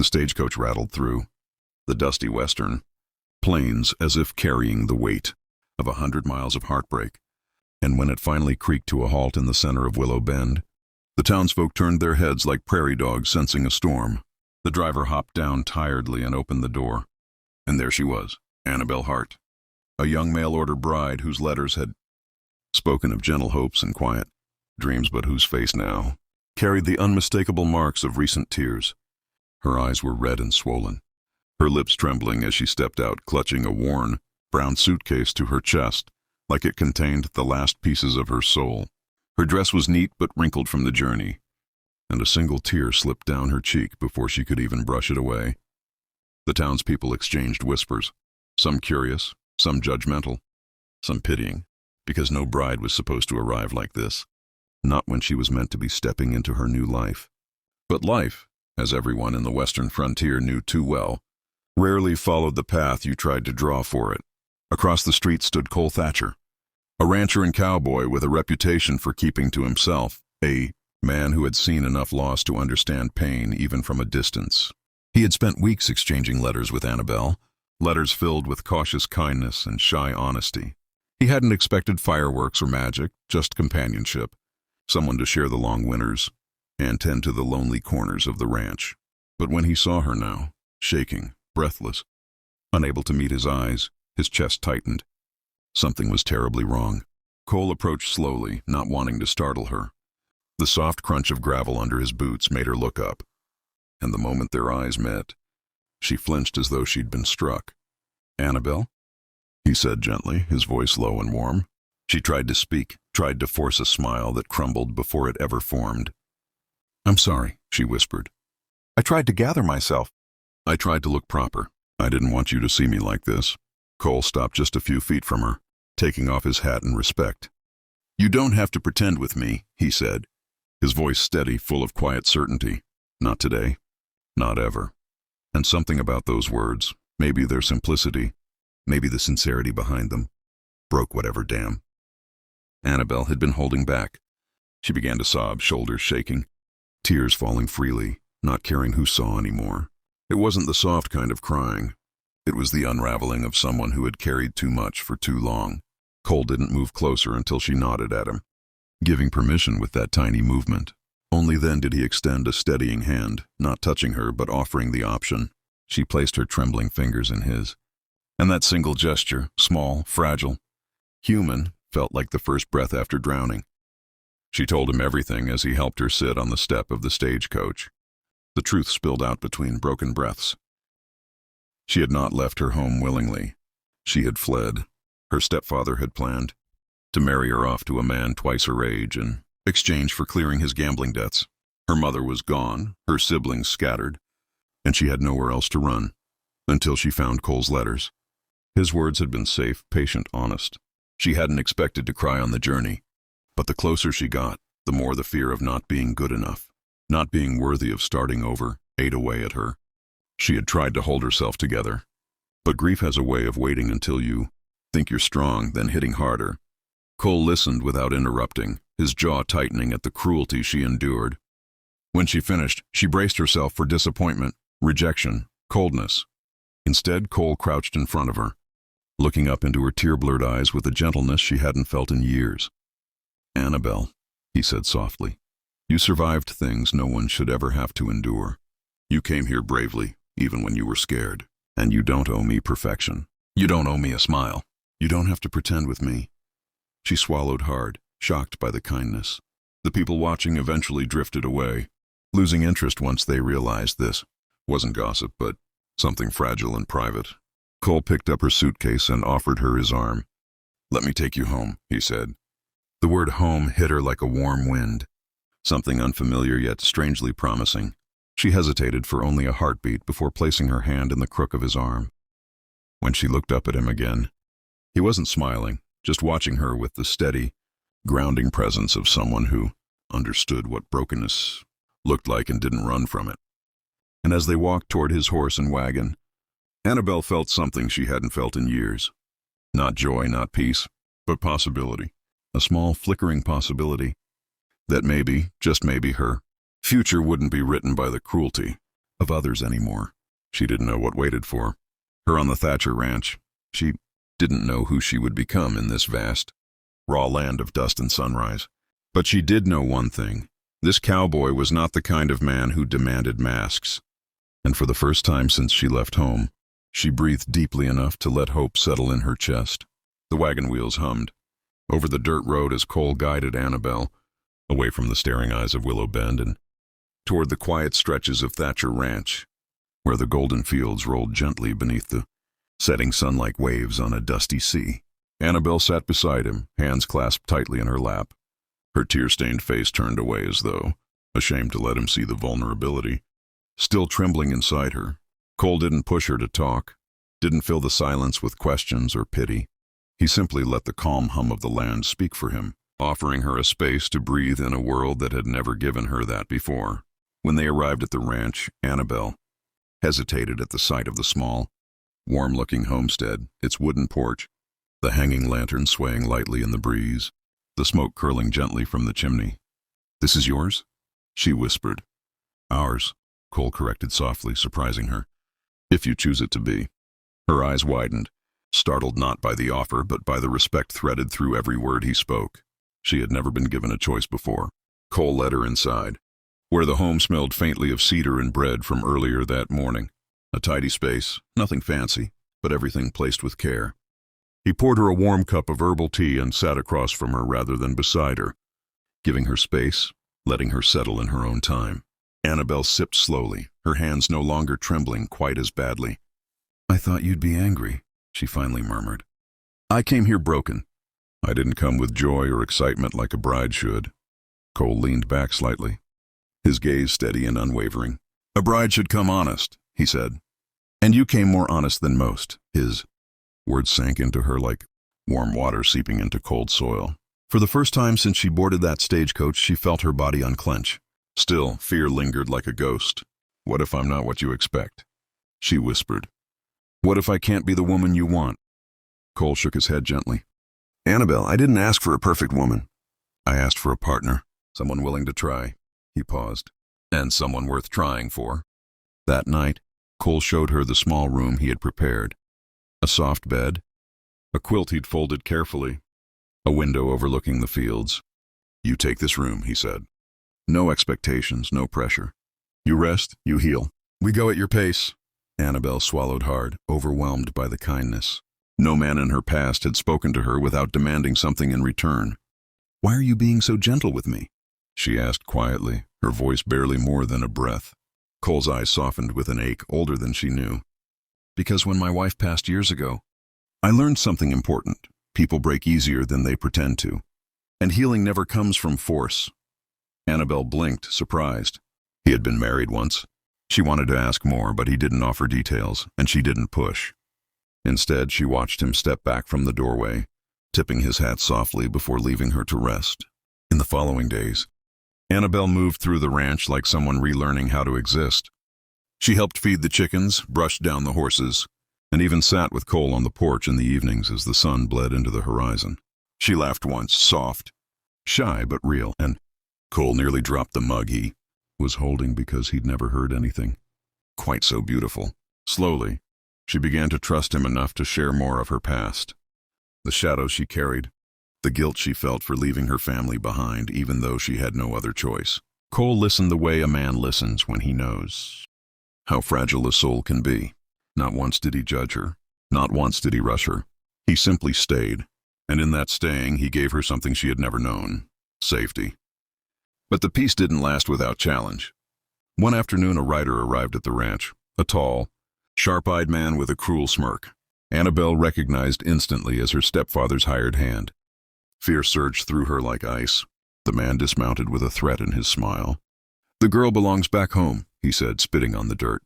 stagecoach rattled through the dusty western plains as if carrying the weight of 100 miles of heartbreak. And when it finally creaked to a halt in the center of Willow Bend, the townsfolk turned their heads like prairie dogs sensing a storm. The driver hopped down tiredly and opened the door. And there she was, Annabelle Hart, a young mail-order bride whose letters had spoken of gentle hopes and quiet dreams, but whose face now carried the unmistakable marks of recent tears. Her eyes were red and swollen, her lips trembling as she stepped out, clutching a worn, brown suitcase to her chest like it contained the last pieces of her soul. Her dress was neat but wrinkled from the journey, and a single tear slipped down her cheek before she could even brush it away. The townspeople exchanged whispers, some curious, some judgmental, some pitying, because no bride was supposed to arrive like this, not when she was meant to be stepping into her new life. But life, as everyone in the western frontier knew too well, rarely followed the path you tried to draw for it. Across the street stood Cole Thatcher, a rancher and cowboy with a reputation for keeping to himself, a man who had seen enough loss to understand pain even from a distance. He had spent weeks exchanging letters with Annabelle, letters filled with cautious kindness and shy honesty. He hadn't expected fireworks or magic, just companionship, someone to share the long winters and tend to the lonely corners of the ranch. But when he saw her now, shaking, breathless, unable to meet his eyes, his chest tightened. Something was terribly wrong. Cole approached slowly, not wanting to startle her. The soft crunch of gravel under his boots made her look up, and the moment their eyes met, she flinched as though she'd been struck. "Annabelle?" he said gently, his voice low and warm. She tried to speak, tried to force a smile that crumbled before it ever formed. "I'm sorry," she whispered. "I tried to gather myself. I tried to look proper. I didn't want you to see me like this." Cole stopped just a few feet from her, taking off his hat in respect. "You don't have to pretend with me," he said, his voice steady, full of quiet certainty. "Not today. Not ever." And something about those words, maybe their simplicity, maybe the sincerity behind them, broke whatever dam Annabelle had been holding back. She began to sob, shoulders shaking, tears falling freely, not caring who saw anymore. It wasn't the soft kind of crying. It was the unraveling of someone who had carried too much for too long. Cole didn't move closer until she nodded at him, giving permission with that tiny movement. Only then did he extend a steadying hand, not touching her but offering the option. She placed her trembling fingers in his. And that single gesture, small, fragile, human, felt like the first breath after drowning. She told him everything as he helped her sit on the step of the stagecoach. The truth spilled out between broken breaths. She had not left her home willingly. She had fled. Her stepfather had planned to marry her off to a man twice her age in exchange for clearing his gambling debts. Her mother was gone, her siblings scattered, and she had nowhere else to run, until she found Cole's letters. His words had been safe, patient, honest. She hadn't expected to cry on the journey, but the closer she got, the more the fear of not being good enough, not being worthy of starting over, ate away at her. She had tried to hold herself together, but grief has a way of waiting until you think you're strong, then hitting harder. Cole listened without interrupting, his jaw tightening at the cruelty she endured. When she finished, she braced herself for disappointment, rejection, coldness. Instead, Cole crouched in front of her, looking up into her tear-blurred eyes with a gentleness she hadn't felt in years. "Annabelle," he said softly, "you survived things no one should ever have to endure. You came here bravely, even when you were scared, and you don't owe me perfection. You don't owe me a smile. You don't have to pretend with me." She swallowed hard, shocked by the kindness. The people watching eventually drifted away, losing interest once they realized this wasn't gossip, but something fragile and private. Cole picked up her suitcase and offered her his arm. "Let me take you home," he said. The word home hit her like a warm wind, something unfamiliar yet strangely promising. She hesitated for only a heartbeat before placing her hand in the crook of his arm. When she looked up at him again, he wasn't smiling, just watching her with the steady, grounding presence of someone who understood what brokenness looked like and didn't run from it. And as they walked toward his horse and wagon, Annabelle felt something she hadn't felt in years. Not joy, not peace, but possibility. A small, flickering possibility that maybe, just maybe, her future wouldn't be written by the cruelty of others anymore. She didn't know what waited for her on the Thatcher Ranch. She didn't know who she would become in this vast, raw land of dust and sunrise. But she did know one thing. This cowboy was not the kind of man who demanded masks. And for the first time since she left home, she breathed deeply enough to let hope settle in her chest. The wagon wheels hummed over the dirt road as Cole guided Annabelle away from the staring eyes of Willow Bend and toward the quiet stretches of Thatcher Ranch, where the golden fields rolled gently beneath the setting sun like waves on a dusty sea. Annabelle sat beside him, hands clasped tightly in her lap, her tear-stained face turned away as though ashamed to let him see the vulnerability still trembling inside her. Cole didn't push her to talk, didn't fill the silence with questions or pity. He simply let the calm hum of the land speak for him, offering her a space to breathe in a world that had never given her that before. When they arrived at the ranch, Annabelle hesitated at the sight of the small, warm-looking homestead, its wooden porch, the hanging lantern swaying lightly in the breeze, the smoke curling gently from the chimney. "This is yours?" she whispered. "Ours," Cole corrected softly, surprising her. "If you choose it to be." Her eyes widened, startled not by the offer but by the respect threaded through every word he spoke. She had never been given a choice before. Cole led her inside, where the home smelled faintly of cedar and bread from earlier that morning. A tidy space, nothing fancy, but everything placed with care. He poured her a warm cup of herbal tea and sat across from her rather than beside her, giving her space, letting her settle in her own time. Annabelle sipped slowly, her hands no longer trembling quite as badly. "I thought you'd be angry," she finally murmured. "I came here broken. I didn't come with joy or excitement like a bride should." Cole leaned back slightly, his gaze steady and unwavering. "A bride should come honest," he said. "And you came more honest than most." His words sank into her like warm water seeping into cold soil. For the first time since she boarded that stagecoach, she felt her body unclench. Still, fear lingered like a ghost. "What if I'm not what you expect?" she whispered. "What if I can't be the woman you want?" Cole shook his head gently. "Annabelle, I didn't ask for a perfect woman. I asked for a partner, someone willing to try." He paused. "And someone worth trying for." That night, Cole showed her the small room he had prepared. A soft bed, a quilt he'd folded carefully, a window overlooking the fields. "You take this room," he said. "No expectations, no pressure. You rest, you heal. We go at your pace." Annabelle swallowed hard, overwhelmed by the kindness. No man in her past had spoken to her without demanding something in return. "Why are you being so gentle with me?" she asked quietly, her voice barely more than a breath. Cole's eyes softened with an ache older than she knew. "Because when my wife passed years ago, I learned something important. People break easier than they pretend to. And healing never comes from force." Annabelle blinked, surprised. He had been married once. She wanted to ask more, but he didn't offer details, and she didn't push. Instead, she watched him step back from the doorway, tipping his hat softly before leaving her to rest. In the following days, Annabelle moved through the ranch like someone relearning how to exist. She helped feed the chickens, brushed down the horses, and even sat with Cole on the porch in the evenings as the sun bled into the horizon. She laughed once, soft, shy but real, and Cole nearly dropped the mug he was holding because he'd never heard anything quite so beautiful. Slowly, she began to trust him enough to share more of her past. The shadows she carried, the guilt she felt for leaving her family behind even though she had no other choice. Cole listened the way a man listens when he knows how fragile a soul can be. Not once did he judge her. Not once did he rush her. He simply stayed, and in that staying he gave her something she had never known: safety. But the peace didn't last without challenge. One afternoon a rider arrived at the ranch, a tall, sharp-eyed man with a cruel smirk. Annabelle recognized instantly as her stepfather's hired hand. Fear surged through her like ice. The man dismounted with a threat in his smile. "The girl belongs back home," he said, spitting on the dirt.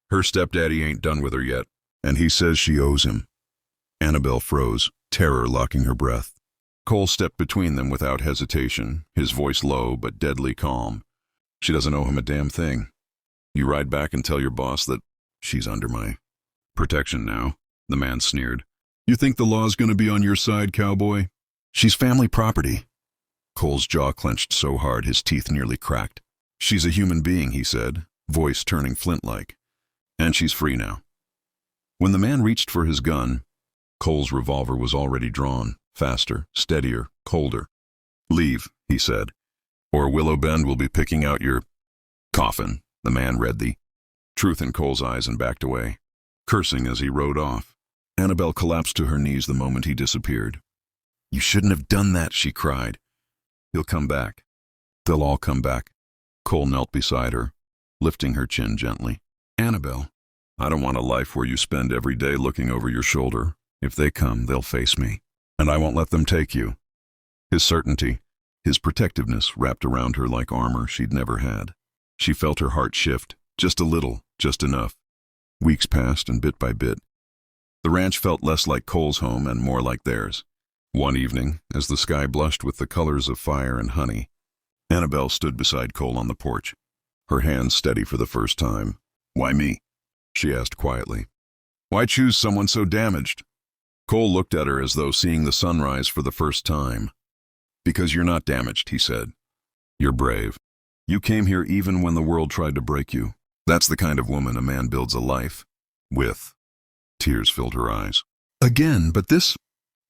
"Her stepdaddy ain't done with her yet, and he says she owes him." Annabelle froze, terror locking her breath. Cole stepped between them without hesitation, his voice low but deadly calm. "She doesn't owe him a damn thing. You ride back and tell your boss that she's under my protection now," the man sneered. "You think the law's gonna be on your side, cowboy? She's family property." Cole's jaw clenched so hard his teeth nearly cracked. "She's a human being," he said, voice turning flint-like. And she's free now. When the man reached for his gun, Cole's revolver was already drawn, faster, steadier, colder. "Leave," he said, "or Willow Bend will be picking out your coffin." The man read the truth in Cole's eyes and backed away, cursing as he rode off. Annabelle collapsed to her knees the moment he disappeared. "You shouldn't have done that," she cried. "He'll come back. They'll all come back." Cole knelt beside her, lifting her chin gently. "Annabelle, I don't want a life where you spend every day looking over your shoulder. If they come, they'll face me, and I won't let them take you." His certainty, his protectiveness wrapped around her like armor she'd never had. She felt her heart shift, just a little, just enough. Weeks passed, and bit by bit, the ranch felt less like Cole's home and more like theirs. One evening, as the sky blushed with the colors of fire and honey, Annabelle stood beside Cole on the porch, her hands steady for the first time. "Why me?" she asked quietly. "Why choose someone so damaged?" Cole looked at her as though seeing the sunrise for the first time. "Because you're not damaged," he said. "You're brave. You came here even when the world tried to break you. That's the kind of woman a man builds a life with." Tears filled her eyes. Again, but this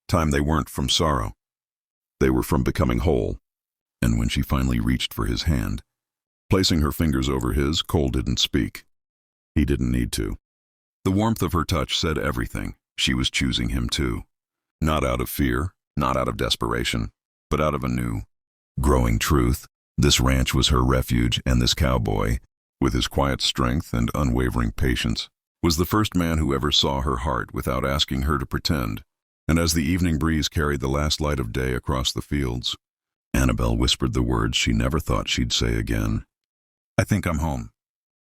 time they weren't from sorrow. They were from becoming whole. And when she finally reached for his hand, placing her fingers over his, Cole didn't speak. He didn't need to. The warmth of her touch said everything. She was choosing him too. Not out of fear, not out of desperation, but out of a new, growing truth. This ranch was her refuge, and this cowboy, with his quiet strength and unwavering patience, was the first man who ever saw her heart without asking her to pretend. And as the evening breeze carried the last light of day across the fields, Annabelle whispered the words she never thought she'd say again. "I think I'm home."